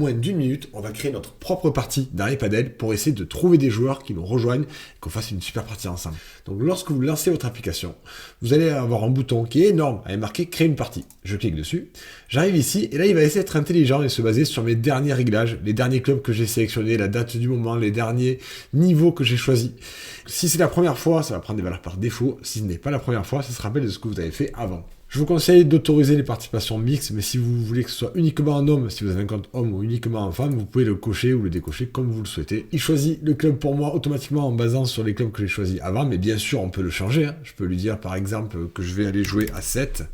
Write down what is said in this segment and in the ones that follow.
En moins d'une minute, on va créer notre propre partie dans iPadel pour essayer de trouver des joueurs qui nous rejoignent et qu'on fasse une super partie ensemble. Donc lorsque vous lancez votre application, vous allez avoir un bouton qui est énorme avec marqué créer une partie. Je clique dessus, j'arrive ici et là il va essayer d'être intelligent et se baser sur mes derniers réglages, les derniers clubs que j'ai sélectionnés, la date du moment, les derniers niveaux que j'ai choisis. Si c'est la première fois, ça va prendre des valeurs par défaut. Si ce n'est pas la première fois, ça se rappelle de ce que vous avez fait avant. Je vous conseille d'autoriser les participations mixtes, mais si vous voulez que ce soit uniquement en homme, si vous avez un compte homme ou uniquement en femme, vous pouvez le cocher ou le décocher comme vous le souhaitez. Il choisit le club pour moi automatiquement en basant sur les clubs que j'ai choisis avant, mais bien sûr on peut le changer. Je peux lui dire par exemple que je vais aller jouer à 7,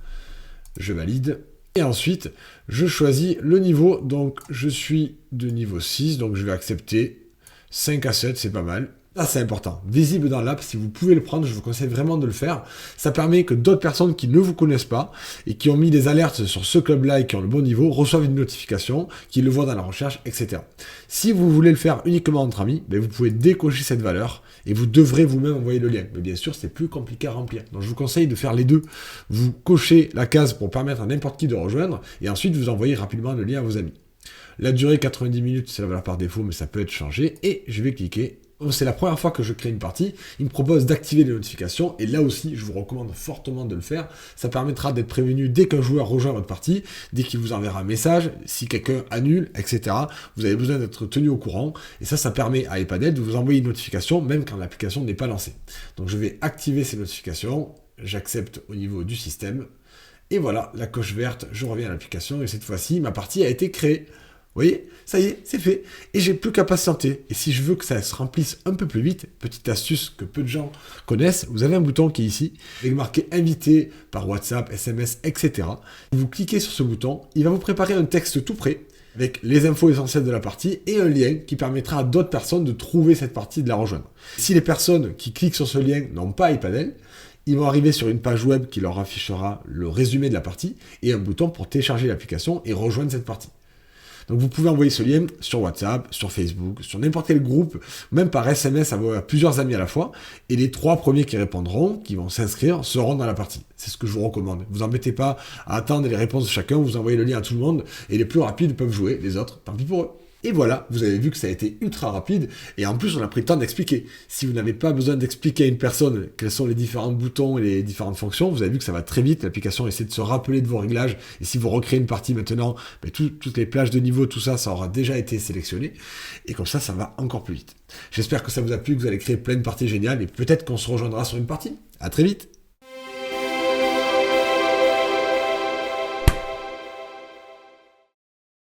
je valide. Et ensuite, je choisis le niveau, donc je suis de niveau 6, donc je vais accepter 5 à 7, c'est pas mal. Ça, c'est important. Visible dans l'app, si vous pouvez le prendre, je vous conseille vraiment de le faire. Ça permet que d'autres personnes qui ne vous connaissent pas et qui ont mis des alertes sur ce club-là et qui ont le bon niveau reçoivent une notification, qu'ils le voient dans la recherche, etc. Si vous voulez le faire uniquement entre amis, vous pouvez décocher cette valeur et vous devrez vous-même envoyer le lien. Mais bien sûr, c'est plus compliqué à remplir. Donc, je vous conseille de faire les deux. Vous cochez la case pour permettre à n'importe qui de rejoindre et ensuite vous envoyez rapidement le lien à vos amis. La durée 90 minutes, c'est la valeur par défaut, mais ça peut être changé et je vais cliquer. C'est la première fois que je crée une partie, il me propose d'activer les notifications et là aussi je vous recommande fortement de le faire, ça permettra d'être prévenu dès qu'un joueur rejoint votre partie, dès qu'il vous enverra un message, si quelqu'un annule, etc. Vous avez besoin d'être tenu au courant et ça permet à iPadel de vous envoyer une notification même quand l'application n'est pas lancée. Donc je vais activer ces notifications, j'accepte au niveau du système et voilà, la coche verte, je reviens à l'application et cette fois-ci ma partie a été créée. Vous voyez, ça y est, c'est fait. Et j'ai plus qu'à patienter. Et si je veux que ça se remplisse un peu plus vite, petite astuce que peu de gens connaissent, vous avez un bouton qui est ici, avec marqué invité par WhatsApp, SMS, etc. Vous cliquez sur ce bouton, il va vous préparer un texte tout prêt, avec les infos essentielles de la partie et un lien qui permettra à d'autres personnes de trouver cette partie et de la rejoindre. Si les personnes qui cliquent sur ce lien n'ont pas iPadel, ils vont arriver sur une page web qui leur affichera le résumé de la partie et un bouton pour télécharger l'application et rejoindre cette partie. Donc vous pouvez envoyer ce lien sur WhatsApp, sur Facebook, sur n'importe quel groupe, même par SMS à plusieurs amis à la fois, et les 3 premiers qui répondront, qui vont s'inscrire, seront dans la partie. C'est ce que je vous recommande. Vous embêtez pas à attendre les réponses de chacun, vous envoyez le lien à tout le monde, et les plus rapides peuvent jouer, les autres, tant pis pour eux. Et voilà, vous avez vu que ça a été ultra rapide, et en plus on a pris le temps d'expliquer. Si vous n'avez pas besoin d'expliquer à une personne quels sont les différents boutons et les différentes fonctions, vous avez vu que ça va très vite, l'application essaie de se rappeler de vos réglages, et si vous recréez une partie maintenant, toutes les plages de niveau, tout ça, ça aura déjà été sélectionné, et comme ça va encore plus vite. J'espère que ça vous a plu, que vous allez créer plein de parties géniales, et peut-être qu'on se rejoindra sur une partie. À très vite.